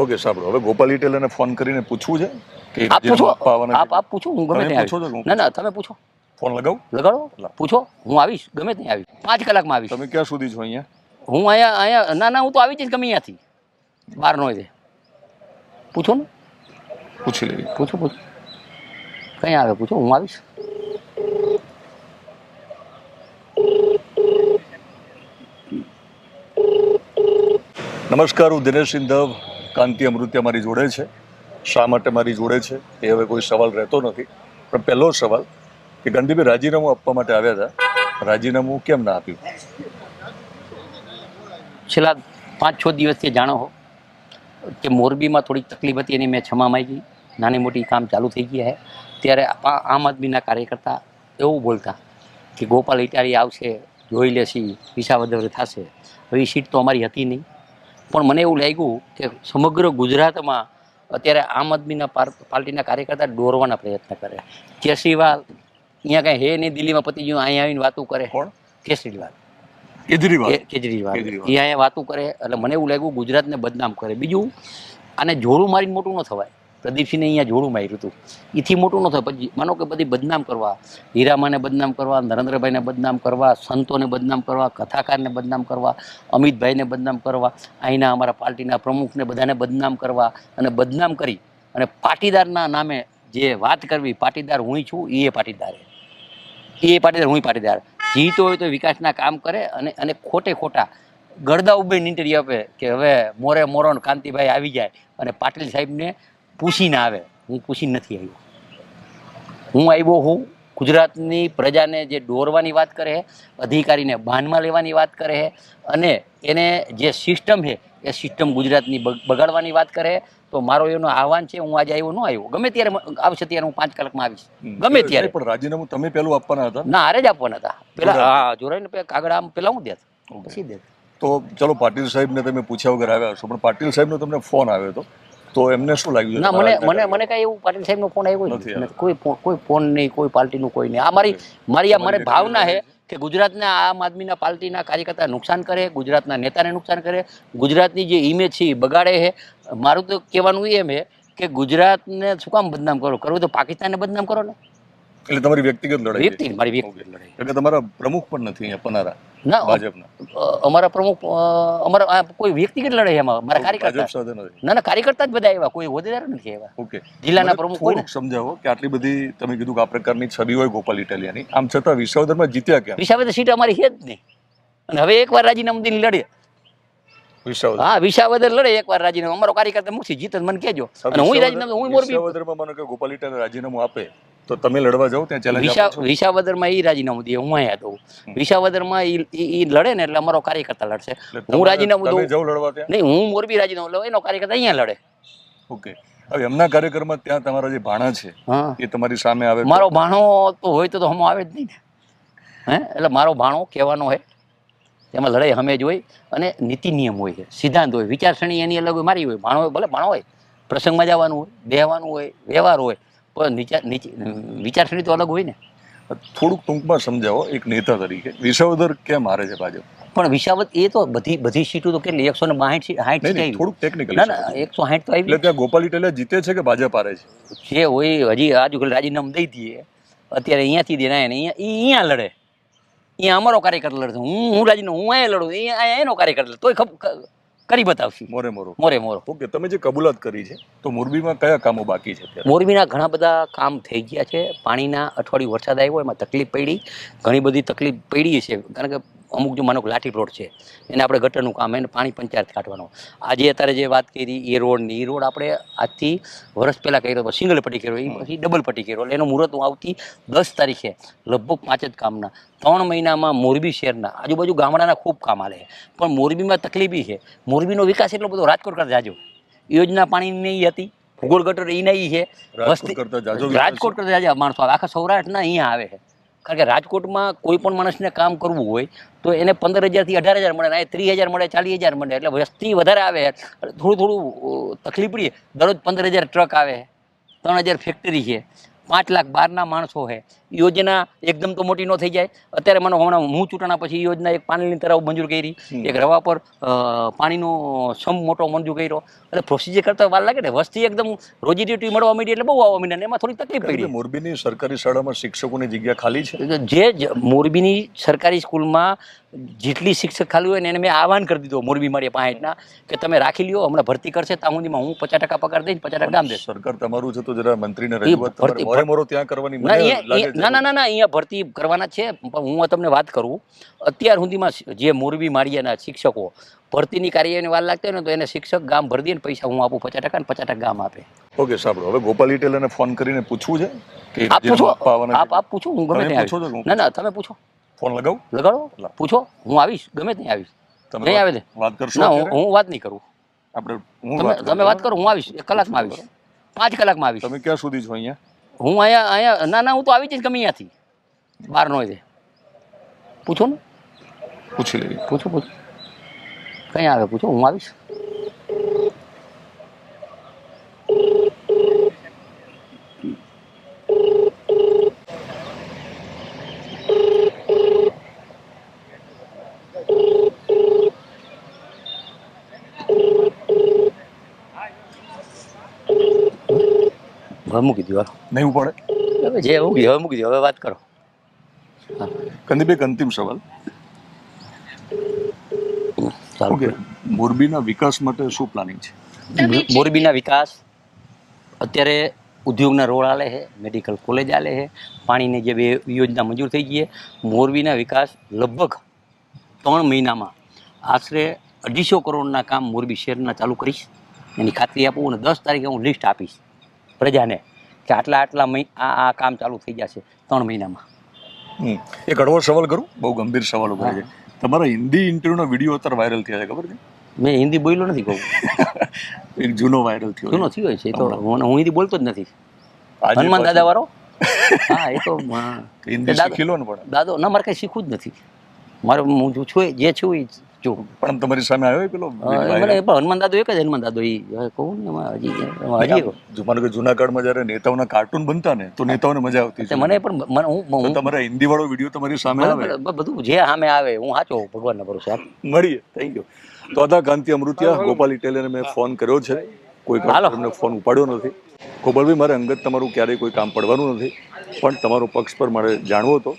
Okay સાંભળો, હવે Gopal ઇટેલરને phone કરીને પૂછવું છે કે આપ પૂછો, રાજીનામું આપવા આવવાના છે? આપ પૂછો, હું ગમે તમે ત્યાં પૂછો છો કે આવીશ. હું ના તમે પૂછો, ફોન લગાવું? લગાડો, પૂછો, હું આવીશ, ગમે ત્યાં આવીશ, 5 કલાકમાં આવીશ. તમે ક્યાં સુધી છો અહીંયા? હું અહીંયા ના હું તો આવી જઈશ ગમે ત્યાંથી, બહાર નો છે. પૂછો ને, પૂછી લેવી. પૂછો કઈ આવે પૂછો, હું આવીશ. નમસ્કાર, હું દિનેશ સિંધવ. કાંતિ અમૃત્યા મારી જોડે છે. શા માટે મારી જોડે છે એ હવે કોઈ સવાલ રહેતો નથી, પણ પહેલો સવાલ કે ગાંધીભાઈ રાજીનામું આપવા માટે આવ્યા હતા, રાજીનામું કેમ ના આપ્યું? છેલ્લા 5-6 દિવસથી જાણો હો કે મોરબીમાં થોડીક તકલીફ હતી, એની મેં ક્ષમા માંગી. નાની મોટી કામ ચાલુ થઈ ગયા છે. ત્યારે આમ આદમીના કાર્યકર્તા એવું બોલતા કે ગોપાલ ઇટાલી આવશે, જોઈ લેશી, વિસાવદર થશે. હવે એ સીટ તો અમારી હતી નહીં, પણ મને એવું લાગ્યું કે સમગ્ર ગુજરાતમાં અત્યારે આમ આદમીના પાર્ટીના કાર્યકર્તા દોરવાના પ્રયત્ન કરે. કેજરીવાલ અહીંયા કાંઈ હે નહીં, દિલ્હીમાં પતી ગયું, અહીંયા આવીને વાતું કરે. કોણ? કેજરીવાલ કેજરીવાલ. એ અહીંયા વાતું કરે. એટલે મને એવું લાગ્યું ગુજરાતને બદનામ કરે. બીજું, આને જોડું મારીને મોટું ન થવાય. પ્રદીપસિંહને અહીંયા જોડું માર્યું હતું, એથી મોટું ન થાય. પછી માનો કે બધી બદનામ કરવા, હીરામાને બદનામ કરવા, નરેન્દ્રભાઈને બદનામ કરવા, સંતોને બદનામ કરવા, કથાકારને બદનામ કરવા, અમિતભાઈને બદનામ કરવા, અહીંના અમારા પાર્ટીના પ્રમુખને બધાને બદનામ કરવા, અને બદનામ કરી અને પાટીદારના નામે જે વાત કરવી, પાટીદાર હું છું, એ પાટીદાર, હું પાટીદાર. જીતો હોય તો વિકાસના કામ કરે અને ખોટા ગરદા ઉભીને ઇન્ટરવ્યુ આપે કે હવે મોરો કાંતિભાઈ આવી જાય અને પાટીલ સાહેબને પૂછીને આવે. હું પૂછીને નથી આવ્યો. હું આવ્યો હું ગુજરાતની પ્રજાને જે દોરવાની વાત કરે, અધિકારીને બાનમાં લેવાની વાત કરે, અને એને જે સિસ્ટમ છે એ સિસ્ટમ ગુજરાતની બગાડવાની વાત કરે. તો મારો એનો આહવાન છે, હું આજે આવ્યો ન આવ્યો, ગમે ત્યારે આવશે ત્યારે હું 5 કલાકમાં આવીશ, ગમે ત્યારે. પણ રાજીનામું તમે પહેલું આપવાના હતા? ના, હારે જ આપવાના હતા પેલા. હા, જોરાઈને કાગળ આમ પેલા હું દેત, પછી દેત. તો ચલો, પાટીલ સાહેબને તમે પૂછ્યા વગર આવ્યા છો, પણ પાટીલ સાહેબનો તમને ફોન આવ્યો હતો, તો એમને શું લાગ્યું? ના, મને કઈ એવું પાટીલ સાહેબનો ફોન આવ્યો નથી. કોઈ ફોન નહીં, કોઈ પાર્ટીનું કોઈ નહીં. આ મારી ભાવના છે કે ગુજરાતના આમ આદમીના પાર્ટીના કાર્યકર્તા નુકસાન કરે, ગુજરાતના નેતાને નુકસાન કરે, ગુજરાતની જે ઇમેજ છે એ બગાડે છે. મારું તો કહેવાનું એમ છે કે ગુજરાતને શું કામ બદનામ કરો? કરવું તો પાકિસ્તાનને બદનામ કરો ને. એટલે તમારી વ્યક્તિગત લડાઈ? મારી વ્યક્તિગત લડાઈ. એટલે તમારા પ્રમુખ પણ નથી અહીંયા પનારા ના, ભાજપના? અમારા પ્રમુખ, અમારા કોઈ વ્યક્તિગત લડાઈ એમાં મારા કાર્યકર્તા. ના, કાર્યકર્તા જ બધા આવ્યા, કોઈ હોદ્દેદાર નથી આવ્યા. ઓકે, જિલ્લાના પ્રમુખ કોઈ સમજાવો કે આટલી બધી તમે કીધું કે આ પ્રકારની છબી હોય ગોપાલ ઇટાલિયાની, આમ છતાં વિસાવદરમાં જીત્યા કેમ? વિસાવદર સીટ અમારી છે જ નહીં, અને હવે એકવાર રાજીનામું દઈને લડે. વિસાવદર? હા, વિસાવદર લડે એકવાર રાજીનામું. અમારો કાર્યકર્તા મૂકી જીત મને કહેજો, અને હું રાજીનામું, હું મોરબી. વિસાવદરમાં માનો કે ગોપાલ ઇટાલિયા રાજીનામું આપે તો તમે લડવા જાઓ ત્યાં? ચેલેન્જ વિસાવદરમાં એ રાજીનામું દે, હું અહીંયા દઉં. વિસાવદરમાં એ લડે ને એટલે અમારો કાર્યકર્તા લડશે. હું રાજીનામું દઉં લડવા ત્યાં નહીં, હું મોરબી રાજીનામું લઉં, એનો કાર્યકર્તા અહીંયા લડે. ઓકે, હવે એમના કાર્યક્રમમાં ત્યાં તમારા જે ભાણા છે એ તમારી સામે આવે? મારો ભાણો તો હોય તો હમ આવે જ નહીં ને. એટલે મારો ભાણો કહેવાનો હોય, એમાં લડાઈ હમે જ હોય, અને નીતિ નિયમ હોય છે, સિદ્ધાંત હોય, વિચારસરણી એની અલગ હોય, મારી હોય. ભાણો હોય, ભલે ભાણો હોય, પ્રસંગમાં જવાનું હોય, બેહવાનું હોય, વ્યવહાર હોય, પણ વિચારસરણી તો અલગ હોય ને. થોડુંક ટૂંકમાં સમજાવો એક નેતા તરીકે, વિસાવદર કેમ હારે છે ભાજપ? પણ વિસાવદર એ તો બધી સીટો તો કેટલી 160 સીટ આવી. થોડુંક ટેકનિકલ. ના, 160 તો આવી. એટલે ત્યાં ગોપાલ ઇટાલિયા જીતે છે કે ભાજપ હારે છે? જે હોય હજી આજુ રાજીનામું દઈ દઈએ, અત્યારે અહીંયાથી દે ના, અહીંયા લડે, અહીંયા અમારો કાર્યકર્તા લડશે. હું રાજીનામું, હું અહીંયા લડું, અહીંયા એનો કાર્યકર્તા તોય કરી બતાવશે. મોરે. ઓકે, તમે જે કબૂલાત કરી છે, તો મોરબીમાં કયા કામો બાકી છે? મોરબીના ઘણા બધા કામ થઈ ગયા છે. પાણીના અઠવાડિયું વરસાદ આવ્યો, એમાં તકલીફ પડી, ઘણી બધી તકલીફ પડી છે. કારણ કે અમુક જો માનો લાઠી પ્લોટ છે, એને આપણે ગટરનું કામ, એને પાણી પંચાયત કાઢવાનો. આજે અત્યારે જે વાત કરી એ રોડની, એ રોડ આપણે આજથી વર્ષ પહેલાં કર્યો, સિંગલ પટ્ટી કર્યો, એ પછી ડબલ પટ્ટી કર્યો. એટલે એનું મુહૂર્ત આવતી 10 તારીખે, લગભગ 5 જ કામના 3 મહિનામાં મોરબી શહેરના આજુબાજુ ગામડાના ખૂબ કામ આલે છે. પણ મોરબીમાં તકલીફ એ છે, મોરબીનો વિકાસ એટલો બધો રાજકોટ કરતા જાજો. યોજના પાણીની હતી, ભૂગોળ ગટર એ નહીં છે, રાજકોટ કરતા જાજા માણસો આવે, આખા સૌરાષ્ટ્રના અહીંયા આવે છે. કારણ કે રાજકોટમાં કોઈ પણ માણસને કામ કરવું હોય તો એને 15,000 થી 18,000 મળે, અને 30,000 મળે, 40,000 મળે. એટલે વસ્તી વધારે આવે, થોડું તકલીફ પડીએ. દરરોજ 15,000 ટ્રક આવે, 3,000 ફેક્ટરી છે, 5 લાખ બહારના માણસો છે. યોજના એકદમ તો મોટી ન થઈ જાય. અત્યારે મને હમણાં હું ચૂંટણા પછી ઈ યોજના એક પાણીની તરાવ મંજૂર કરી, એક રવા પર પાણીનો સમ મોટો મંજૂર કર્યો. એટલે પ્રોસિજર કરતા વાર લાગે ને. વસ્તી એકદમ રોજી રોટી મળવા માંડી એટલે બહુ આવવા માંડ્યા ને એમાં થોડી તકલીફ પડી. મોરબીની સરકારી શાળામાં શિક્ષકોની જગ્યા ખાલી છે. મોરબીની સરકારી સ્કૂલમાં જેટલી શિક્ષક ખાલી હોય ને એને મેં આહવાન કરી દીધો મોરબી મારી 65ના કે તમે રાખી લ્યો, હમણાં ભરતી કરશે ત્યાં સુધીમાં હું 50% પગાર દઈશ, 50% ગામ દઈશ. સરકાર તમારું છે તો જરા મંત્રીને રજૂઆત મોરે મોરો ત્યાં કરવાની મને લાગે છે. ના અહીંયા ભરતી કરવાના છે. હું તમને વાત કરું, અત્યાર સુધીમાં જે મોરબી માળિયાના શિક્ષકો ભરતીની કાર્યની વાર લાગતી હોય ને તો એને શિક્ષક ગામ ભરી દે ને પૈસા હું આપું 50% ને 50% ગામ આપે. ઓકે સાંભળો, હવે ગોપાલ ઇટેલરને ફોન કરીને પૂછવું છે કે આપ પૂછો, હું ગમે ત્યાં આવીશ. ના તમે પૂછો, ફોન લગાડો, પૂછો, હું આવીશ, ગમે ત્યાં આવીશ. નહીં આવે ને વાત કરશો? ના હું વાત નહીં કરું. આપણે તમે વાત કરો, હું આવીશ 1 કલાકમાં આવીશ, 5 કલાકમાં આવીશ. તમે ક્યાં સુધી છો અહીંયા? હું અહીંયા ના હું તો આવી જઈશ ગમે ત્યાંથી, બહાર નો હોય. પૂછો ને, પૂછી લેવી. પૂછો કઈ આવે પૂછો, હું આવીશ. હવે મૂકી દો, નહીં ઉપડે. હવે જે હવે મૂકી દો, હવે વાત કરો. કંદીભાઈ, અંતિમ સવાલ. ઓકે, મોરબીના વિકાસ માટે શું પ્લાનિંગ છે? મોરબીના વિકાસ અત્યારે ઉદ્યોગના રોડ આલે છે, મેડિકલ કોલેજ આલે છે, પાણીની જે 2 યોજના મંજૂર થઈ ગઈ છે. મોરબીના વિકાસ લગભગ 3 મહિનામાં આશરે 250 કરોડના કામ મોરબી શહેરના ચાલુ કરીશ, એની ખાતરી આપું. અને 10 તારીખે હું લિસ્ટ આપીશ પ્રજાને કે આટલા આ કામ ચાલુ થઈ જશે 3 મહિનામાં. એક હળવો સવાલ કરું, બહુ ગંભીર સવાલ ઉભા છે. તમારા હિન્દી ઇન્ટરવ્યુનો વિડીયો અત્યારે વાયરલ થયા છે, ખબર છે? મેં હિન્દી બોલ્યો નથી કહું. એક જૂનો વાયરલ થયો, જૂનો થયો છે તો હું હિન્દી બોલતો જ નથી. હનુમાન દાદા વાળો, હા એ તો હિન્દી શીખી લો ને. પણ દાદો ના, મારે કઈ શીખવું જ નથી. મારે હું છું જે છું એ જો. પણ તમારી સામે આવ્યો પેલો હનુમાન દાદો એક જ હનુમાન દાદો એ કહું ને હજી માનો કે જૂના કાળમાં જયારે નેતાઓના કાર્ટૂન બનતા ને તો નેતાઓને મજા આવતી. મને પણ હું તમારા હિન્દી વાળો વિડીયો તમારી સામે આવે, બધું જે સામે આવે હું સાચો ભગવાનના ભરોસે મળીએ. Thank you. તો અદા કાંતિ અમૃતિયા, ગોપાલ ઇટેલરને મેં ફોન કર્યો છે, કોઈ તમને ફોન ઉપાડ્યો નથી. ગોપાલભાઈ, મારે અંગત તમારું ક્યારેય કોઈ કામ પડવાનું નથી, પણ તમારો પક્ષ પર મારે જાણવો હતો